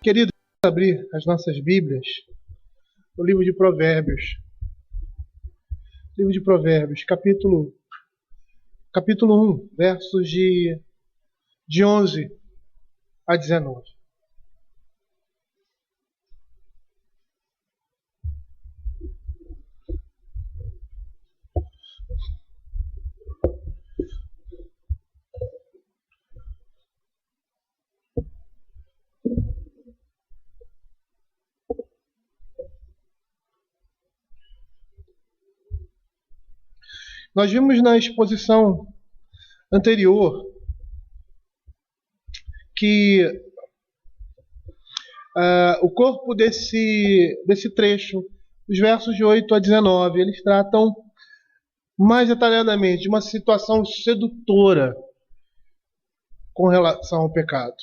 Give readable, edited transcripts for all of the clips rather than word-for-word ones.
Queridos, vamos abrir as nossas Bíblias no livro de Provérbios. Livro de Provérbios, capítulo 1, versos de 11 a 19. Nós vimos na exposição anterior que o corpo desse trecho, os versos de 8 a 19, eles tratam mais detalhadamente de uma situação sedutora com relação ao pecado.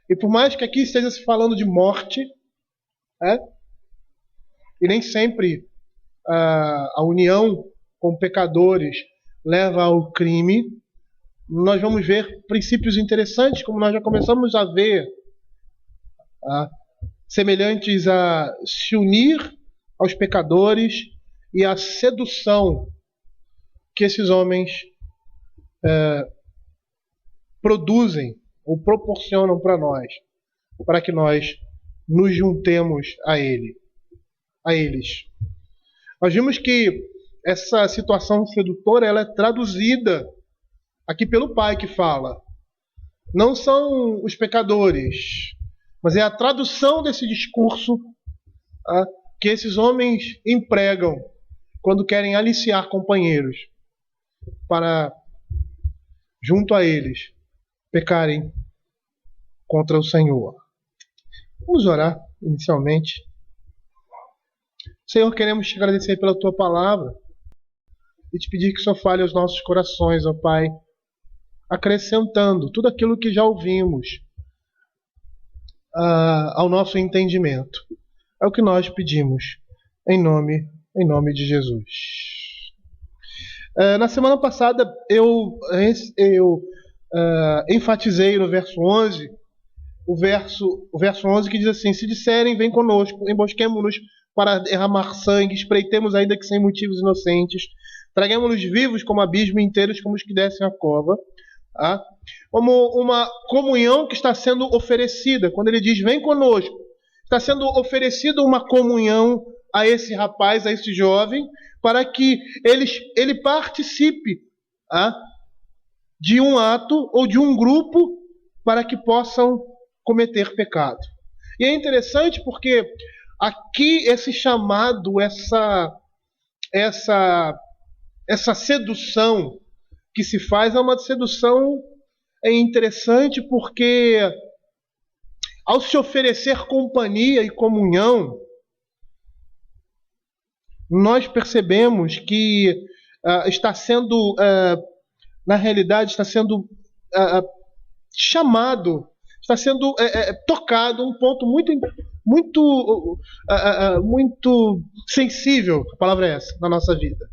E por mais que aqui esteja se falando de morte, e nem sempre a união com pecadores leva ao crime, nós vamos ver princípios interessantes, como nós já começamos a ver, semelhantes a se unir aos pecadores e a sedução que esses homens produzem ou proporcionam para nós, para que nós nos juntemos a eles. Nós vimos que essa situação sedutora, ela é traduzida aqui pelo Pai que fala. Não são os pecadores, mas é a tradução desse discurso que esses homens empregam quando querem aliciar companheiros para, junto a eles, pecarem contra o Senhor. Vamos orar inicialmente. Senhor, queremos te agradecer pela tua palavra e te pedir que o Senhor fale aos nossos corações, ó Pai, acrescentando tudo aquilo que já ouvimos ao nosso entendimento. É o que nós pedimos, em nome de Jesus. Na semana passada eu enfatizei no verso 11, o verso 11 que diz assim: se disserem, vem conosco, embosquemo-nos para derramar sangue, espreitemos ainda que sem motivos inocentes, traguemos-nos vivos como abismo, inteiros como os que descem a cova. Como uma comunhão que está sendo oferecida. Quando ele diz, vem conosco, está sendo oferecida uma comunhão a esse rapaz, a esse jovem, para que ele participe de um ato ou de um grupo para que possam cometer pecado. E é interessante porque aqui esse chamado, essa sedução que se faz é uma sedução interessante, porque ao se oferecer companhia e comunhão, nós percebemos que está sendo, na realidade, está sendo chamado, está sendo tocado um ponto muito sensível, a palavra é essa, na nossa vida,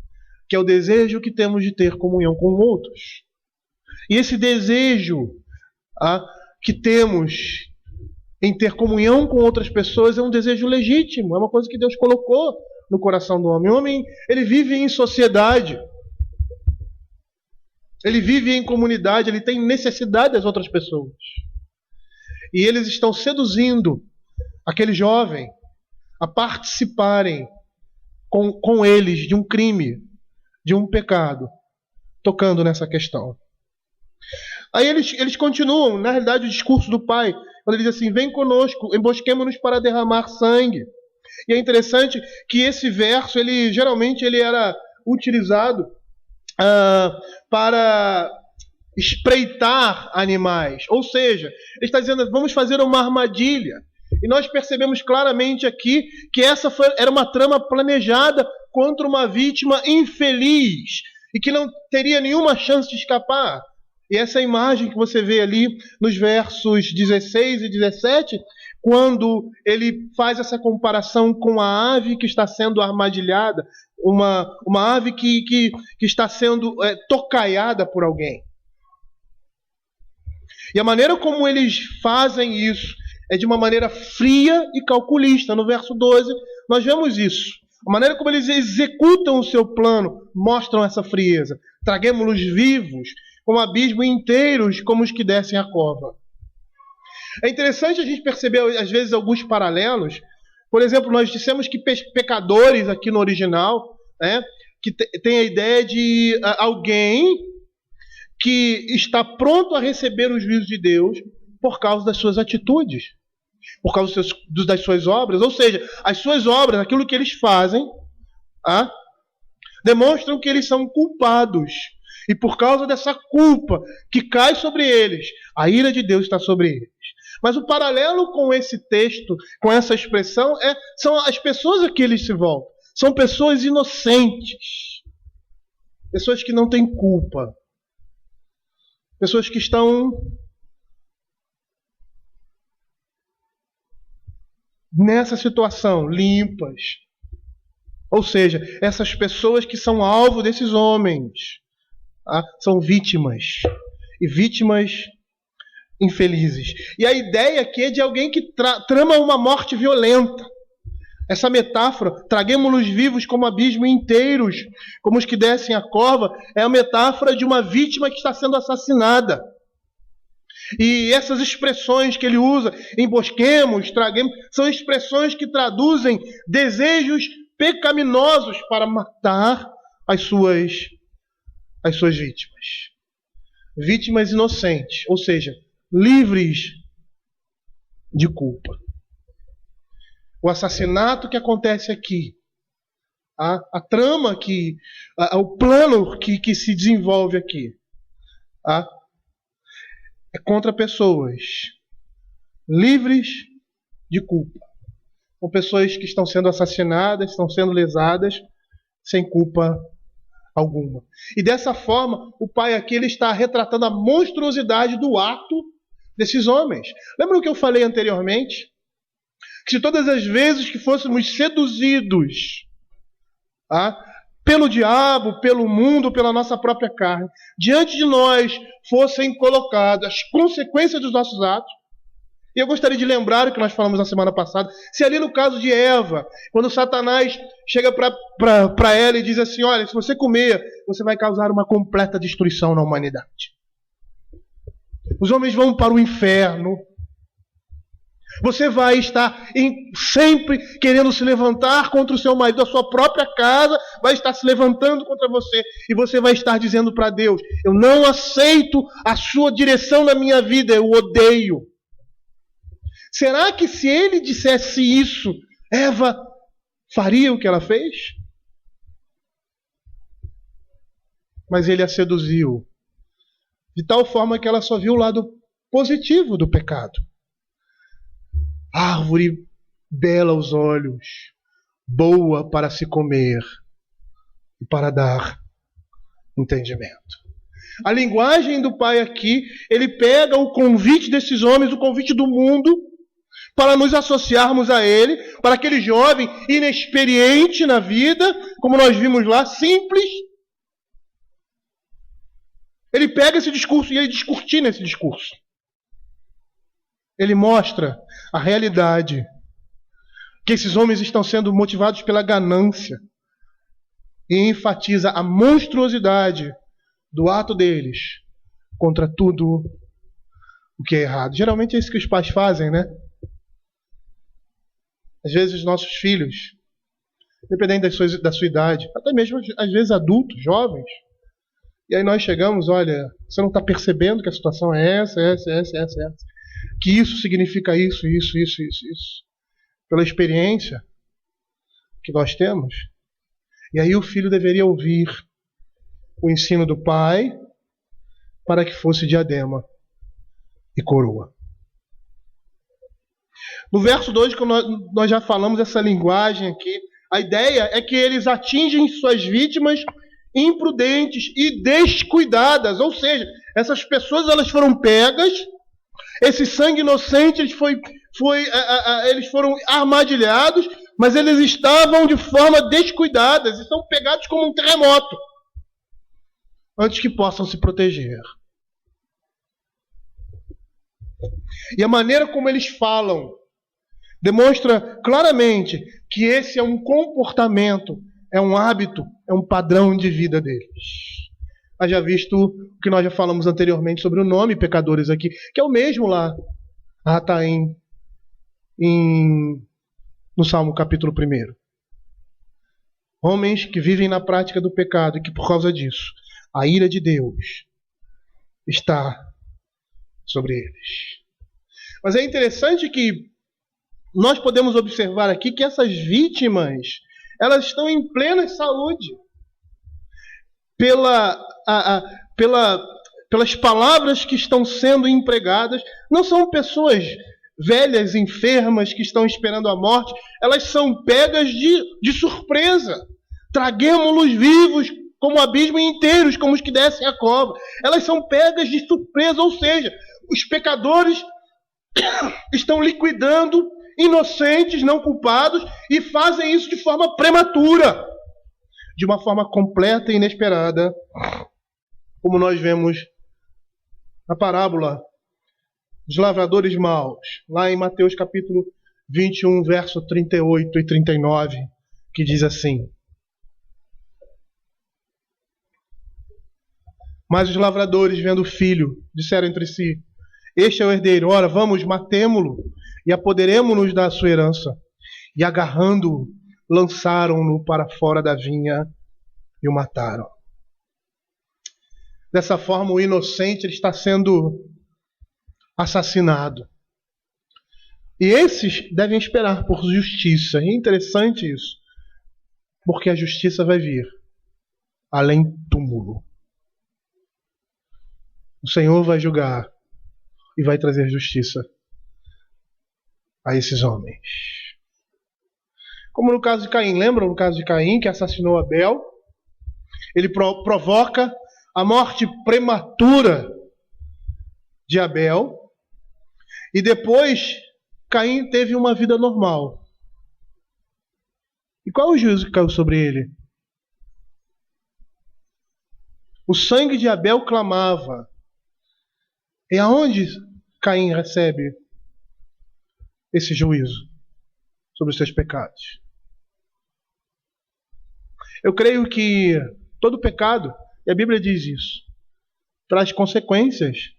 que é o desejo que temos de ter comunhão com outros. E esse desejo que temos em ter comunhão com outras pessoas é um desejo legítimo, é uma coisa que Deus colocou no coração do homem. O homem, ele vive em sociedade, ele vive em comunidade, ele tem necessidade das outras pessoas. E eles estão seduzindo aquele jovem a participarem com eles de um crime, de um pecado, tocando nessa questão. Aí eles continuam, na realidade, o discurso do Pai, quando ele diz assim, vem conosco, embosquemo-nos para derramar sangue. E é interessante que esse verso, geralmente ele era utilizado para espreitar animais. Ou seja, ele está dizendo, vamos fazer uma armadilha. E nós percebemos claramente aqui que essa era uma trama planejada contra uma vítima infeliz e que não teria nenhuma chance de escapar. E essa imagem que você vê ali nos versos 16 e 17, quando ele faz essa comparação com a ave que está sendo armadilhada, uma ave que está sendo tocaiada por alguém. E a maneira como eles fazem isso é de uma maneira fria e calculista. No verso 12, nós vemos isso. A maneira como eles executam o seu plano mostram essa frieza. Traguemo-los vivos, como abismo inteiros, como os que descem a cova. É interessante a gente perceber, às vezes, alguns paralelos. Por exemplo, nós dissemos que pecadores, aqui no original, né, que tem a ideia de alguém que está pronto a receber os juízos de Deus por causa das suas atitudes, por causa das suas obras. Ou seja, as suas obras, aquilo que eles fazem, demonstram que eles são culpados. E por causa dessa culpa que cai sobre eles, a ira de Deus está sobre eles. Mas o paralelo com esse texto, com essa expressão, são as pessoas a que eles se voltam. São pessoas inocentes. Pessoas que não têm culpa. Pessoas que estão nessa situação, limpas. Ou seja, essas pessoas que são alvo desses homens, são vítimas. E vítimas infelizes. E a ideia aqui é de alguém que trama uma morte violenta. Essa metáfora, traguemo-los vivos como abismo inteiros, como os que descem a cova, é a metáfora de uma vítima que está sendo assassinada. E essas expressões que ele usa, embosquemos, traguemos, são expressões que traduzem desejos pecaminosos para matar as suas vítimas. Vítimas inocentes, ou seja, livres de culpa. O assassinato que acontece aqui, a trama, o plano que se desenvolve aqui, é contra pessoas livres de culpa. São pessoas que estão sendo assassinadas, estão sendo lesadas, sem culpa alguma. E dessa forma, o pai aqui ele está retratando a monstruosidade do ato desses homens. Lembra o que eu falei anteriormente? Que se todas as vezes que fôssemos seduzidos pelo diabo, pelo mundo, pela nossa própria carne, diante de nós fossem colocadas as consequências dos nossos atos, e eu gostaria de lembrar o que nós falamos na semana passada, se ali no caso de Eva, quando Satanás chega para ela e diz assim, olha, se você comer, você vai causar uma completa destruição na humanidade. Os homens vão para o inferno. Você vai estar sempre querendo se levantar contra o seu marido, a sua própria casa vai estar se levantando contra você. E você vai estar dizendo para Deus, eu não aceito a sua direção na minha vida, eu odeio. Será que se ele dissesse isso, Eva faria o que ela fez? Mas ele a seduziu. De tal forma que ela só viu o lado positivo do pecado. Árvore bela aos olhos, boa para se comer e para dar entendimento. A linguagem do pai aqui, ele pega o convite desses homens, o convite do mundo, para nos associarmos a ele, para aquele jovem inexperiente na vida, como nós vimos lá, simples. Ele pega esse discurso e ele descortina esse discurso. Ele mostra a realidade, que esses homens estão sendo motivados pela ganância, e enfatiza a monstruosidade do ato deles contra tudo o que é errado. Geralmente é isso que os pais fazem, né? Às vezes os nossos filhos, dependendo da sua idade, até mesmo às vezes adultos, jovens, e aí nós chegamos, olha, você não está percebendo que a situação é essa, que isso significa isso. Pela experiência que nós temos. E aí o filho deveria ouvir o ensino do pai para que fosse diadema e coroa. No verso 2, que nós já falamos essa linguagem aqui, a ideia é que eles atingem suas vítimas imprudentes e descuidadas. Ou seja, essas pessoas elas foram pegas, esse sangue inocente eles foram armadilhados, mas eles estavam de forma descuidada, estão pegados como um terremoto, antes que possam se proteger. E a maneira como eles falam demonstra claramente que esse é um comportamento, é um hábito, é um padrão de vida deles. Haja visto o que nós já falamos anteriormente sobre o nome pecadores aqui, que é o mesmo lá, está no Salmo capítulo 1. Homens que vivem na prática do pecado e que por causa disso a ira de Deus está sobre eles. Mas é interessante que nós podemos observar aqui que essas vítimas, elas estão em plena saúde. Pelas palavras que estão sendo empregadas, não são pessoas velhas, enfermas, que estão esperando a morte, elas são pegas de surpresa. Traguemo-los vivos como abismo inteiros, como os que descem a cova. Elas são pegas de surpresa, ou seja, os pecadores estão liquidando inocentes, não culpados, e fazem isso de forma prematura, de uma forma completa e inesperada, como nós vemos na parábola dos lavradores maus, lá em Mateus capítulo 21, verso 38 e 39, que diz assim: Mas os lavradores, vendo o filho, disseram entre si: Este é o herdeiro, ora, vamos, matemo-lo e apoderemo-nos da sua herança. E agarrando-o, lançaram-no para fora da vinha e o mataram. Dessa forma, o inocente ele está sendo assassinado. E esses devem esperar por justiça. E é interessante isso, porque a justiça vai vir além do túmulo. O Senhor vai julgar e vai trazer justiça a esses homens. Como no caso de Caim. Lembram no caso de Caim, que assassinou Abel? Ele provoca a morte prematura de Abel. E depois, Caim teve uma vida normal. E qual é o juízo que caiu sobre ele? O sangue de Abel clamava. E aonde Caim recebe esse juízo sobre os seus pecados? Eu creio que todo pecado, e a Bíblia diz isso, traz consequências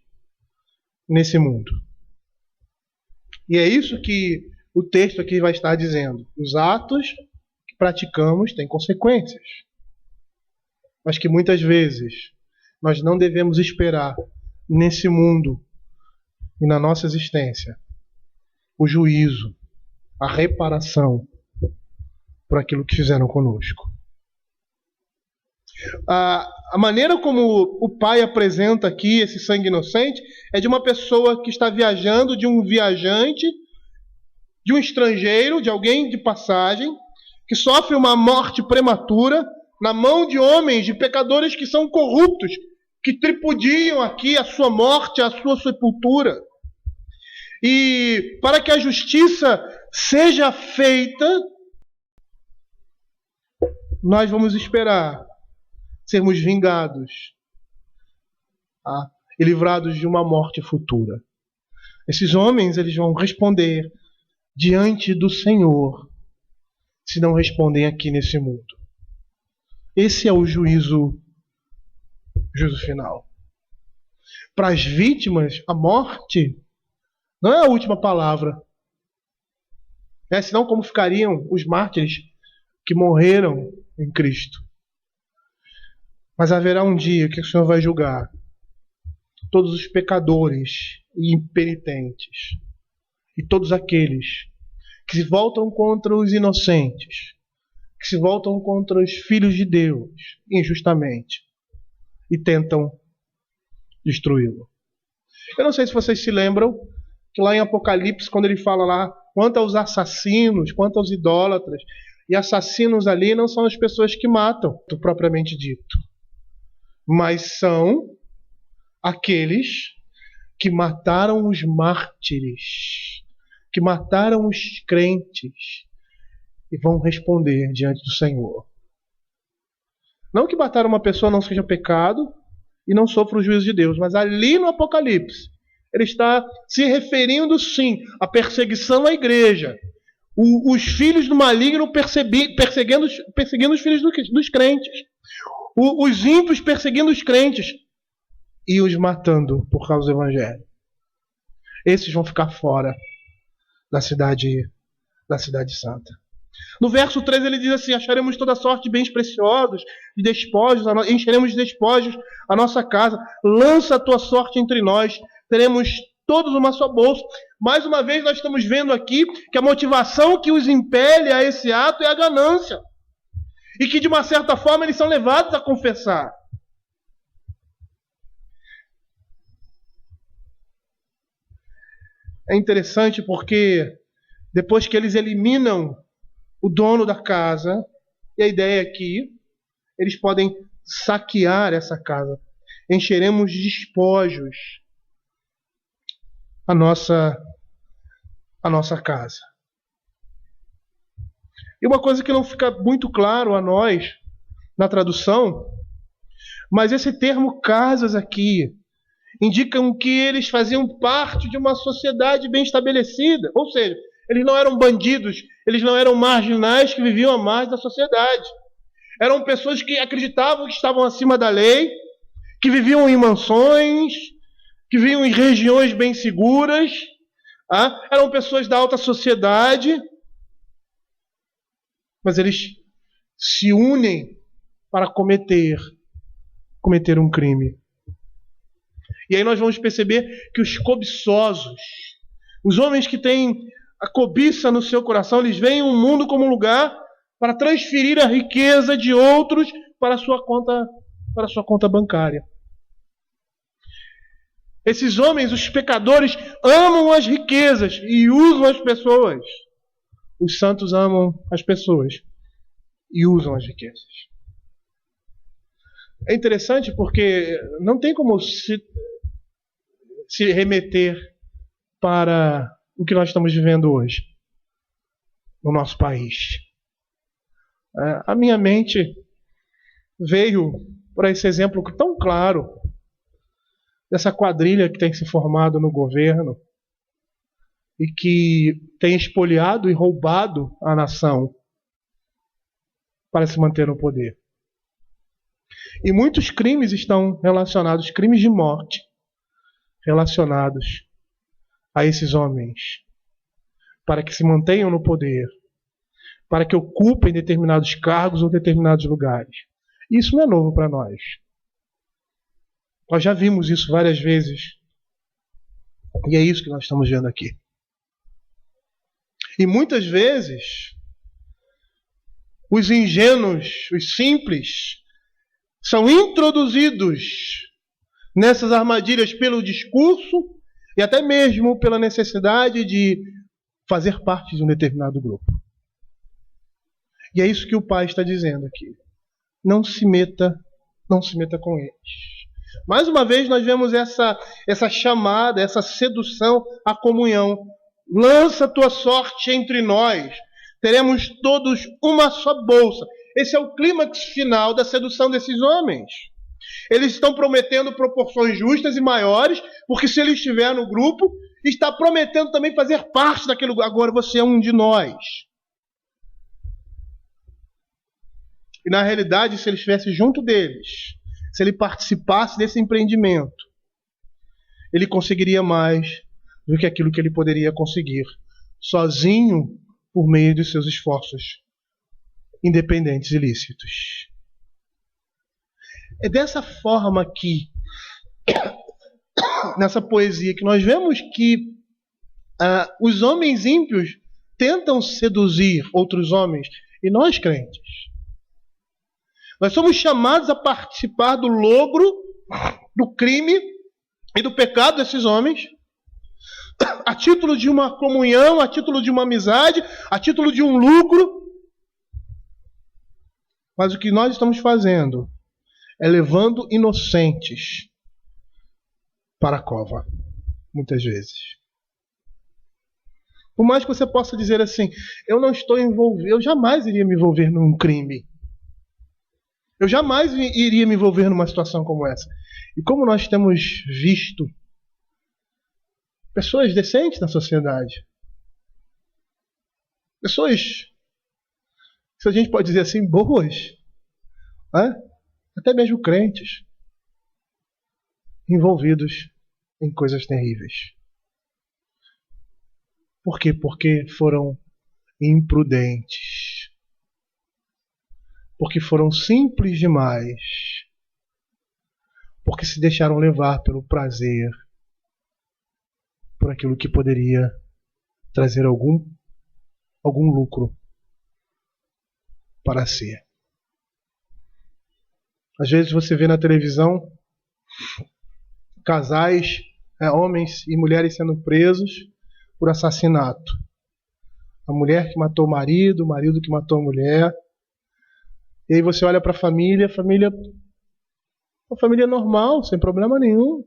nesse mundo. E é isso que o texto aqui vai estar dizendo. Os atos que praticamos têm consequências. Mas que muitas vezes nós não devemos esperar nesse mundo e na nossa existência o juízo, a reparação por aquilo que fizeram conosco. A maneira como o pai apresenta aqui esse sangue inocente é de uma pessoa que está viajando, de um viajante, de um estrangeiro, de alguém de passagem, que sofre uma morte prematura na mão de homens, de pecadores que são corruptos, que tripudiam aqui a sua morte, a sua sepultura. E para que a justiça seja feita, nós vamos esperar sermos vingados e livrados de uma morte futura. Esses homens, eles vão responder diante do Senhor, se não respondem aqui nesse mundo. Esse é o juízo final. Para as vítimas, a morte não é a última palavra. Senão como ficariam os mártires que morreram em Cristo? Mas haverá um dia que o Senhor vai julgar todos os pecadores e impenitentes e todos aqueles que se voltam contra os inocentes, que se voltam contra os filhos de Deus injustamente e tentam destruí-lo. Eu não sei se vocês se lembram que lá em Apocalipse, quando ele fala lá quanto aos assassinos, quanto aos idólatras, e assassinos ali não são as pessoas que matam, propriamente dito, mas são aqueles que mataram os mártires, que mataram os crentes e vão responder diante do Senhor. Não que matar uma pessoa não seja pecado e não sofra o juízo de Deus, mas ali no Apocalipse Ele está se referindo, sim, à perseguição à igreja. Os filhos do maligno perseguindo os filhos dos crentes. Os ímpios perseguindo os crentes e os matando por causa do evangelho. Esses vão ficar fora da cidade santa. No verso 3 ele diz assim: acharemos toda sorte de bens preciosos, de despojos, encheremos de despojos a nossa casa, lança a tua sorte entre nós, teremos todos uma só bolsa. Mais uma vez nós estamos vendo aqui que a motivação que os impele a esse ato é a ganância. E que de uma certa forma eles são levados a confessar. É interessante porque depois que eles eliminam o dono da casa, e a ideia aqui, eles podem saquear essa casa. Encheremos de despojos a nossa casa. E uma coisa que não fica muito claro a nós na tradução, mas esse termo casas aqui indicam que eles faziam parte de uma sociedade bem estabelecida. Ou seja, eles não eram bandidos, eles não eram marginais que viviam à margem da sociedade. Eram pessoas que acreditavam que estavam acima da lei, que viviam em mansões, que viviam em regiões bem seguras. Eram pessoas da alta sociedade. Mas eles se unem para cometer um crime. E aí nós vamos perceber que os cobiçosos, os homens que têm a cobiça no seu coração, eles veem o mundo como um lugar para transferir a riqueza de outros para a sua conta bancária. Esses homens, os pecadores, amam as riquezas e usam as pessoas. Os santos amam as pessoas e usam as riquezas. É interessante porque não tem como se remeter para o que nós estamos vivendo hoje no nosso país. A minha mente veio para esse exemplo tão claro dessa quadrilha que tem se formado no governo e que tem espoliado e roubado a nação para se manter no poder. E muitos crimes estão relacionados, crimes de morte, relacionados a esses homens, para que se mantenham no poder, para que ocupem determinados cargos ou determinados lugares. Isso não é novo para nós. Nós já vimos isso várias vezes. E é isso que nós estamos vendo aqui. E muitas vezes, os ingênuos, os simples, são introduzidos nessas armadilhas pelo discurso e até mesmo pela necessidade de fazer parte de um determinado grupo. E é isso que o Pai está dizendo aqui. Não se meta com eles. Mais uma vez nós vemos essa chamada, essa sedução à comunhão. Lança a tua sorte entre nós. Teremos todos uma só bolsa. Esse é o clímax final da sedução desses homens. Eles estão prometendo proporções justas e maiores, porque se ele estiver no grupo, está prometendo também fazer parte daquele lugar. Agora você é um de nós. E na realidade, se ele estivesse junto deles, se ele participasse desse empreendimento, ele conseguiria mais do que aquilo que ele poderia conseguir sozinho por meio dos seus esforços independentes e lícitos. É dessa forma que, nessa poesia, que nós vemos que os homens ímpios tentam seduzir outros homens, e nós crentes. Nós somos chamados a participar do logro, do crime e do pecado desses homens, a título de uma comunhão, a título de uma amizade, a título de um lucro. Mas o que nós estamos fazendo é levando inocentes para a cova, muitas vezes. Por mais que você possa dizer assim, eu não estou envolvido, eu jamais iria me envolver num crime. Eu jamais iria me envolver numa situação como essa. E como nós temos visto pessoas decentes na sociedade. Pessoas, se a gente pode dizer assim, boas, né? Até mesmo crentes, envolvidos em coisas terríveis. Por quê? Porque foram imprudentes. Porque foram simples demais. Porque se deixaram levar pelo prazer, por aquilo que poderia trazer algum lucro para si. Às vezes você vê na televisão casais, homens e mulheres sendo presos por assassinato. A mulher que matou o marido que matou a mulher. E aí você olha para a família, uma família normal, sem problema nenhum.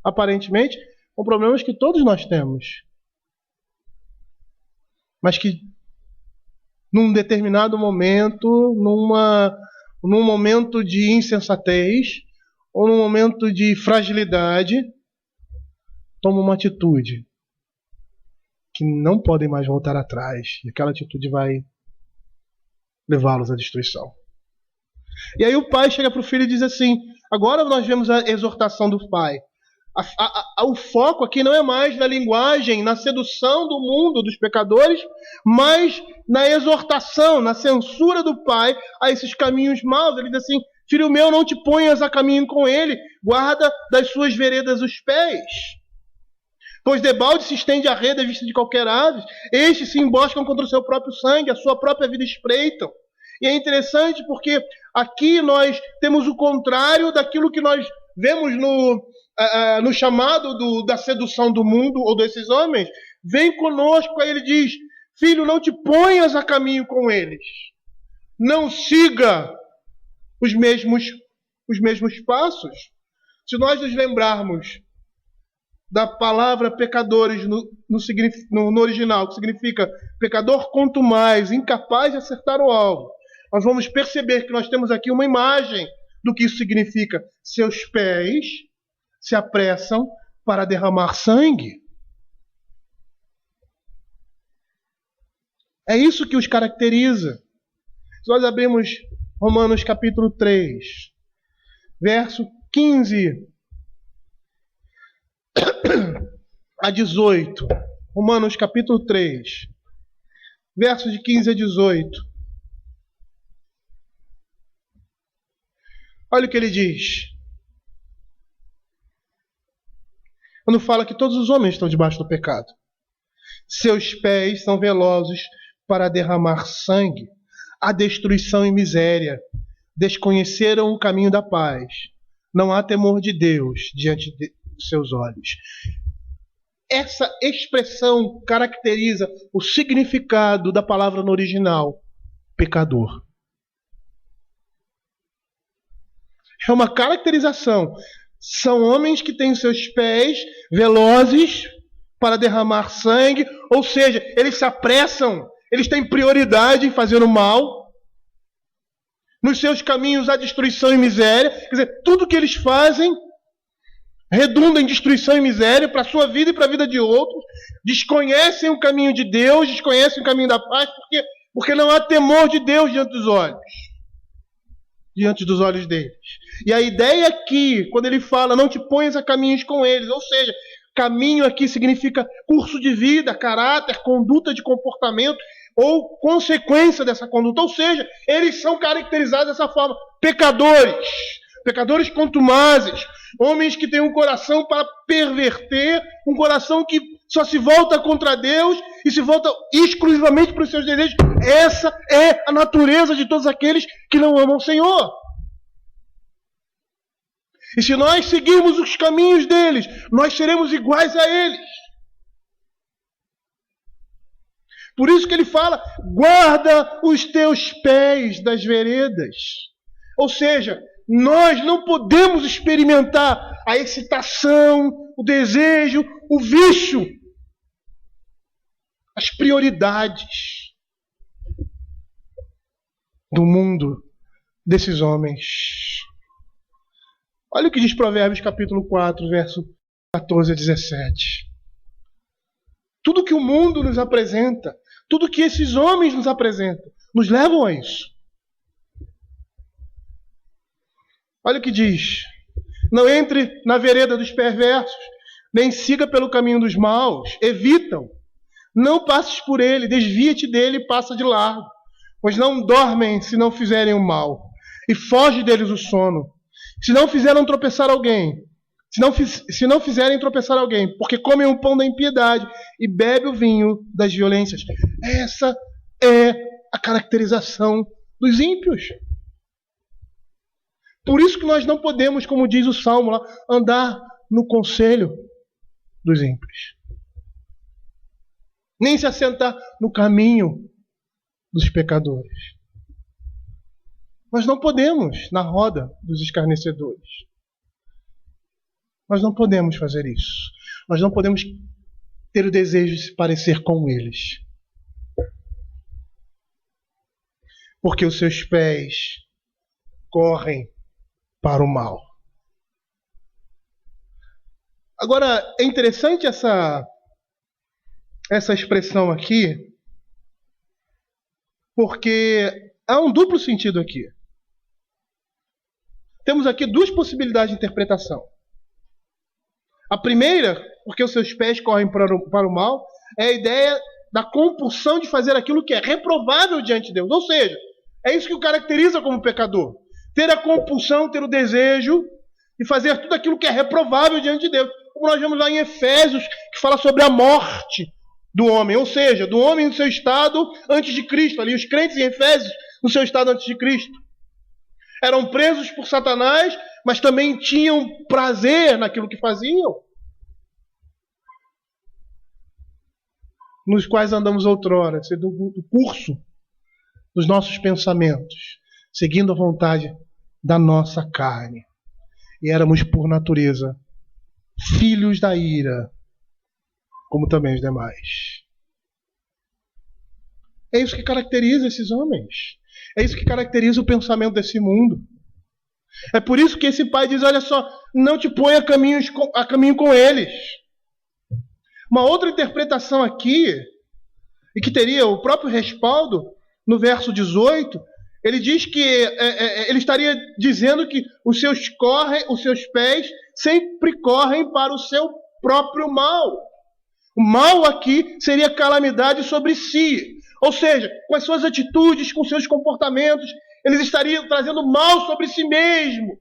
Aparentemente, com problemas que todos nós temos. Mas que num determinado momento, num momento de insensatez, ou num momento de fragilidade, toma uma atitude que não podem mais voltar atrás. E aquela atitude vai levá-los à destruição. E aí o pai chega para o filho e diz assim, agora nós vemos a exortação do pai. O foco aqui não é mais na linguagem, na sedução do mundo, dos pecadores, mas na exortação, na censura do pai a esses caminhos maus. Ele diz assim, filho meu, não te ponhas a caminho com ele, guarda das suas veredas os pés. Pois debalde se estende a rede à vista de qualquer ave, estes se emboscam contra o seu próprio sangue, a sua própria vida espreitam. E é interessante porque aqui nós temos o contrário daquilo que nós vemos no chamado da sedução do mundo ou desses homens. Vem conosco, aí ele diz, filho, não te ponhas a caminho com eles. Não siga os mesmos passos. Se nós nos lembrarmos da palavra pecadores no original, que significa pecador quanto mais, incapaz de acertar o alvo, nós vamos perceber que nós temos aqui uma imagem do que isso significa. Seus pés se apressam para derramar sangue. É isso que os caracteriza. Se nós abrimos Romanos capítulo 3, verso 15 a 18. Romanos capítulo 3, versos de 15 a 18. Olha o que ele diz. Quando fala que todos os homens estão debaixo do pecado. Seus pés são velozes para derramar sangue, a destruição e miséria. Desconheceram o caminho da paz. Não há temor de Deus diante de seus olhos. Essa expressão caracteriza o significado da palavra no original, pecador. É uma caracterização. São homens que têm seus pés velozes para derramar sangue, ou seja, eles se apressam, eles têm prioridade em fazer o mal. Nos seus caminhos há destruição e miséria. Quer dizer, tudo que eles fazem redunda em destruição e miséria para a sua vida e para a vida de outros. Desconhecem o caminho de Deus, desconhecem o caminho da paz, porque não há temor de Deus diante dos olhos deles. E a ideia aqui, quando ele fala, não te ponhas a caminhos com eles, ou seja, caminho aqui significa curso de vida, caráter, conduta de comportamento, ou consequência dessa conduta, ou seja, eles são caracterizados dessa forma, pecadores contumazes, homens que têm um coração para perverter, um coração que só se volta contra Deus e se volta exclusivamente para os seus desejos. Essa é a natureza de todos aqueles que não amam o Senhor. E se nós seguirmos os caminhos deles, nós seremos iguais a eles. Por isso que ele fala, guarda os teus pés das veredas. Ou seja, nós não podemos experimentar a excitação, o desejo, o vício, as prioridades do mundo desses homens. Olha o que diz Provérbios capítulo 4, verso 14 a 17. Tudo que o mundo nos apresenta, tudo que esses homens nos apresentam, nos levam a isso. Olha o que diz: não entre na vereda dos perversos, nem siga pelo caminho dos maus, evitam. Não passes por ele, desvia-te dele e passa de largo, pois não dormem se não fizerem o mal, e foge deles o sono. Se não fizerem tropeçar alguém, se não fizerem tropeçar alguém, porque comem o pão da impiedade e bebem o vinho das violências. Essa é a caracterização dos ímpios. Por isso que nós não podemos, como diz o Salmo lá, andar no conselho dos ímpios. Nem se assentar no caminho dos pecadores. Nós não podemos na roda dos escarnecedores. Nós não podemos fazer isso. Nós não podemos ter o desejo de se parecer com eles. Porque os seus pés correm para o mal. Agora, é interessante essa expressão aqui, porque há um duplo sentido aqui. Temos aqui duas possibilidades de interpretação. A primeira, porque os seus pés correm para o mal, é a ideia da compulsão de fazer aquilo que é reprovável diante de Deus. Ou seja, é isso que o caracteriza como pecador. Ter a compulsão, ter o desejo de fazer tudo aquilo que é reprovável diante de Deus. Como nós vemos lá em Efésios, que fala sobre a morte do homem. Ou seja, do homem no seu estado antes de Cristo. Ali os crentes em Efésios no seu estado antes de Cristo. Eram presos por Satanás, mas também tinham prazer naquilo que faziam. Nos quais andamos outrora, do curso dos nossos pensamentos, seguindo a vontade da nossa carne. E éramos, por natureza, filhos da ira, como também os demais. É isso que caracteriza esses homens. É isso que caracteriza o pensamento desse mundo. É por isso que esse pai diz, olha só, não te ponha a caminho com eles. Uma outra interpretação aqui, e que teria o próprio respaldo, no verso 18, ele diz que ele estaria dizendo que os seus pés sempre correm para o seu próprio mal. O mal aqui seria calamidade sobre si. Ou seja, com as suas atitudes, com seus comportamentos, eles estariam trazendo mal sobre si mesmos,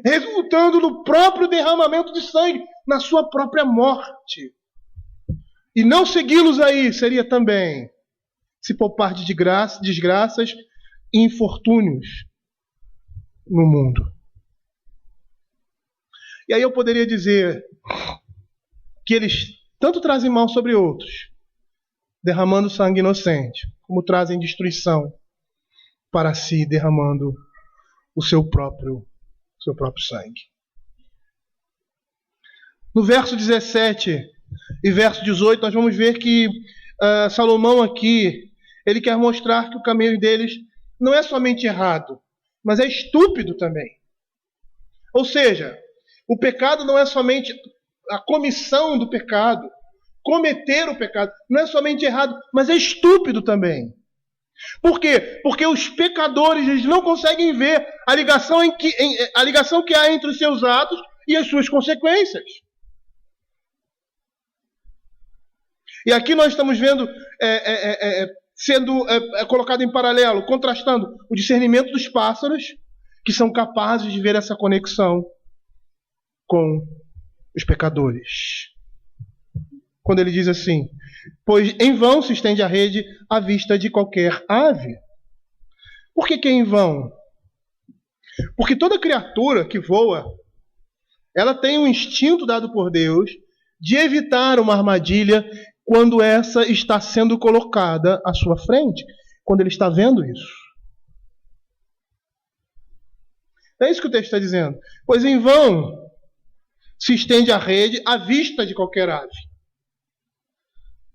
resultando no próprio derramamento de sangue, na sua própria morte. E não segui-los aí seria também se poupar de desgraças e infortúnios no mundo. E aí eu poderia dizer que eles tanto trazem mal sobre outros, derramando sangue inocente, como trazem destruição para si, derramando o seu próprio sangue. No verso 17 e verso 18, nós vamos ver que Salomão aqui, ele quer mostrar que o caminho deles não é somente errado, mas é estúpido também. Ou seja, o pecado não é somente a comissão do pecado, cometer o pecado, não é somente errado, mas é estúpido também. Por quê? Porque os pecadores eles não conseguem ver a ligação que há entre os seus atos e as suas consequências. E aqui nós estamos vendo sendo colocado em paralelo, contrastando o discernimento dos pássaros, que são capazes de ver essa conexão com os pecadores. Quando ele diz assim, pois em vão se estende a rede à vista de qualquer ave. Por que em vão? Porque toda criatura que voa, ela tem um instinto dado por Deus de evitar uma armadilha quando essa está sendo colocada à sua frente, quando ele está vendo isso. É isso que o texto está dizendo. Pois em vão se estende a rede à vista de qualquer ave.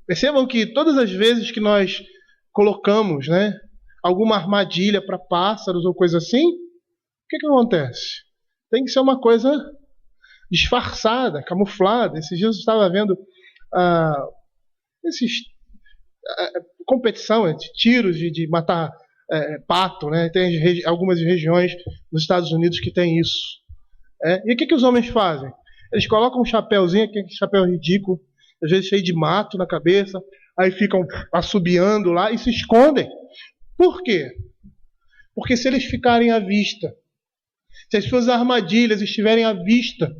Percebam que todas as vezes que nós colocamos, alguma armadilha para pássaros ou coisa assim, o que acontece? Tem que ser uma coisa disfarçada, camuflada. Esses dias eu estava vendo esses competição de tiros, de matar pato, né? Tem algumas regiões nos Estados Unidos que tem isso. E o que os homens fazem? Eles colocam um chapéuzinho, aquele chapéu ridículo, às vezes cheio de mato na cabeça, aí ficam assobiando lá e se escondem. Por quê? Porque se eles ficarem à vista, se as suas armadilhas estiverem à vista,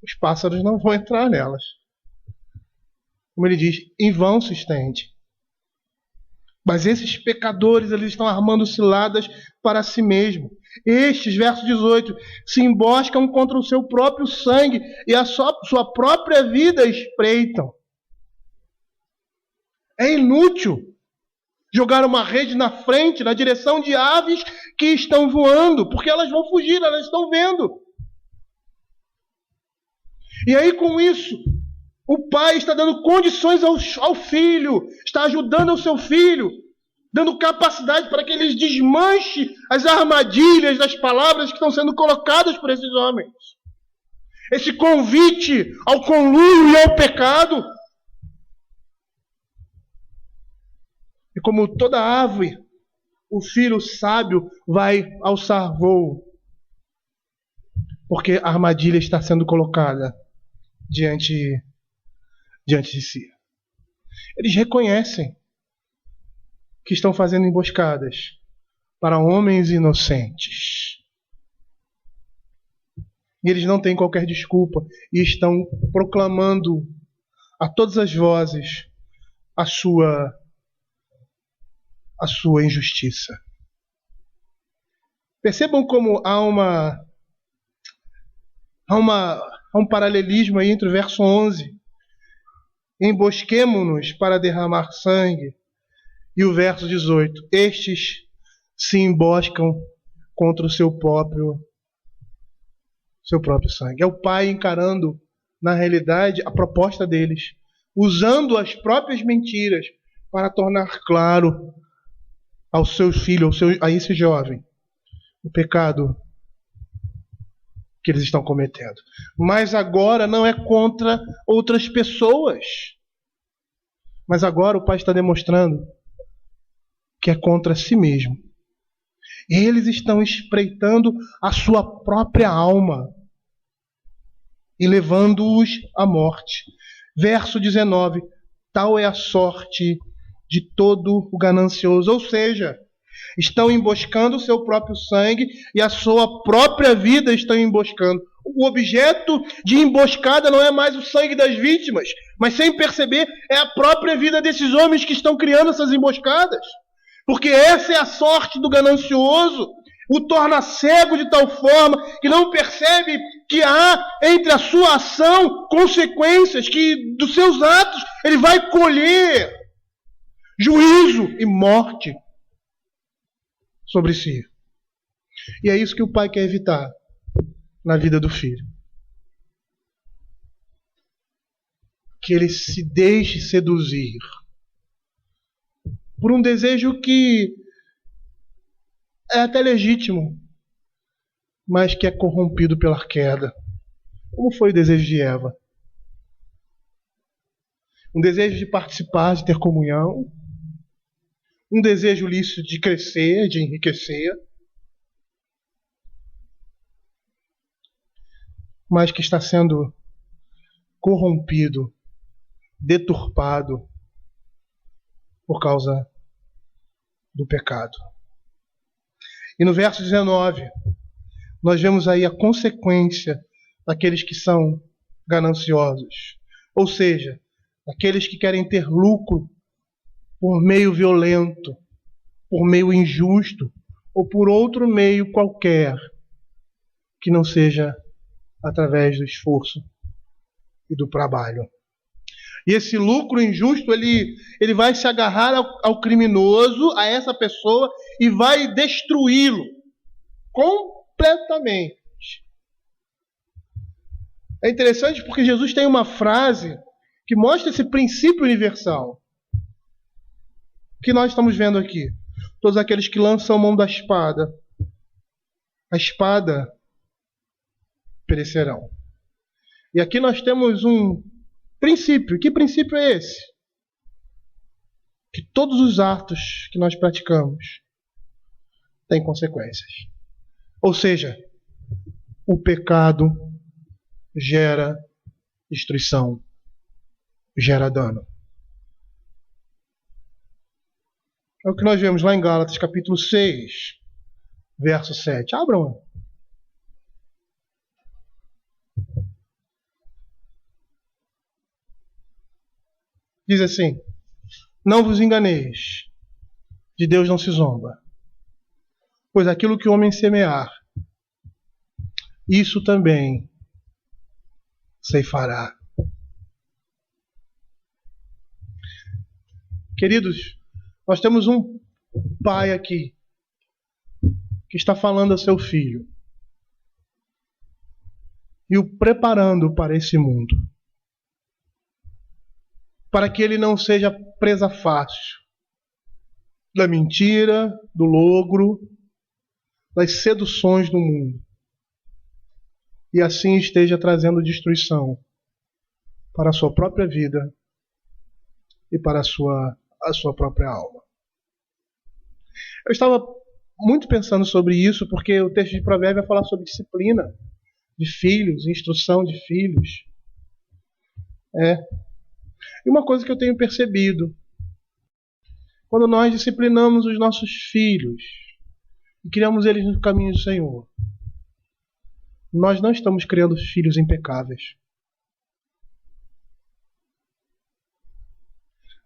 os pássaros não vão entrar nelas. Como ele diz, em vão se estende. Mas esses pecadores, eles estão armando ciladas para si mesmos. Estes, verso 18, se emboscam contra o seu próprio sangue e a sua própria vida espreitam. É inútil jogar uma rede na frente, na direção de aves que estão voando, porque elas vão fugir, elas estão vendo. E aí, com isso, o pai está dando condições ao filho, está ajudando o seu filho, dando capacidade para que ele desmanche as armadilhas das palavras que estão sendo colocadas por esses homens. Esse convite ao conluio e ao pecado. E como toda ave, o filho sábio vai alçar voo, porque a armadilha está sendo colocada diante de si. Eles reconhecem que estão fazendo emboscadas para homens inocentes. E eles não têm qualquer desculpa e estão proclamando a todas as vozes a sua injustiça. Percebam como há um paralelismo aí entre o verso 11, embosquemo-nos para derramar sangue, e o verso 18, estes se emboscam contra o seu próprio sangue. É o pai encarando, na realidade, a proposta deles, usando as próprias mentiras para tornar claro ao seu filho, a esse jovem, o pecado que eles estão cometendo. Mas agora não é contra outras pessoas. Mas agora o pai está demonstrando que é contra si mesmo. Eles estão espreitando a sua própria alma e levando-os à morte. Verso 19. Tal é a sorte de todo o ganancioso. Ou seja, estão emboscando o seu próprio sangue e a sua própria vida estão emboscando. O objeto de emboscada não é mais o sangue das vítimas, mas sem perceber é a própria vida desses homens que estão criando essas emboscadas. Porque essa é a sorte do ganancioso, o torna cego de tal forma que não percebe que há entre a sua ação consequências, que dos seus atos ele vai colher juízo e morte sobre si. E é isso que o pai quer evitar na vida do filho. Que ele se deixe seduzir por um desejo que é até legítimo, mas que é corrompido pela queda. Como foi o desejo de Eva? Um desejo de participar, de ter comunhão, um desejo lícito de crescer, de enriquecer, mas que está sendo corrompido, deturpado por causa do pecado. E no verso 19, nós vemos aí a consequência daqueles que são gananciosos. Ou seja, daqueles que querem ter lucro por meio violento, por meio injusto, ou por outro meio qualquer, que não seja através do esforço e do trabalho. E esse lucro injusto, ele vai se agarrar ao criminoso, a essa pessoa, e vai destruí-lo completamente. É interessante porque Jesus tem uma frase que mostra esse princípio universal que nós estamos vendo aqui. Todos aqueles que lançam mão da espada, a espada perecerão. E aqui nós temos um princípio. Que princípio é esse? Que todos os atos que nós praticamos têm consequências. Ou seja, o pecado gera destruição, gera dano. É o que nós vemos lá em Gálatas, capítulo 6, verso 7. Abram. Diz assim: não vos enganeis, de Deus não se zomba, pois aquilo que o homem semear, isso também ceifará. Queridos, nós temos um pai aqui que está falando ao seu filho e o preparando para esse mundo, para que ele não seja presa fácil da mentira, do logro, das seduções do mundo, e assim esteja trazendo destruição para a sua própria vida e para a sua própria alma. Eu estava muito pensando sobre isso, porque o texto de Provérbios vai falar sobre disciplina de filhos, instrução de filhos. E uma coisa que eu tenho percebido, quando nós disciplinamos os nossos filhos e criamos eles no caminho do Senhor, nós não estamos criando filhos impecáveis.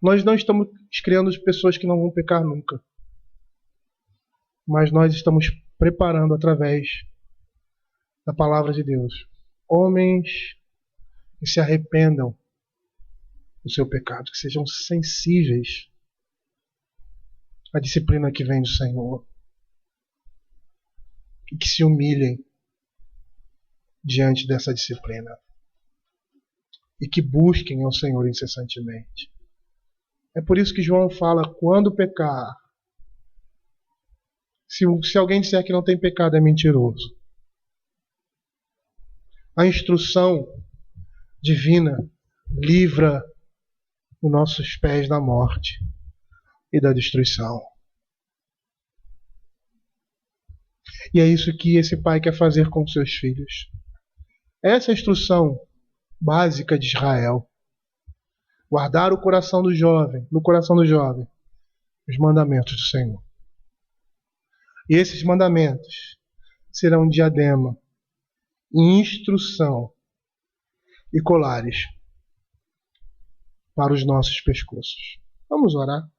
Nós não estamos criando pessoas que não vão pecar nunca. Mas nós estamos preparando através da palavra de Deus homens que se arrependam do seu pecado, que sejam sensíveis à disciplina que vem do Senhor e que se humilhem diante dessa disciplina e que busquem ao Senhor incessantemente. É por isso que João fala: quando pecar, se alguém disser que não tem pecado, é mentiroso. A instrução divina livra os nossos pés da morte e da destruição. E é isso que esse pai quer fazer com seus filhos. Essa é a instrução básica de Israel. Guardar no coração do jovem, os mandamentos do Senhor. E esses mandamentos serão diadema, instrução e colares para os nossos pescoços. Vamos orar.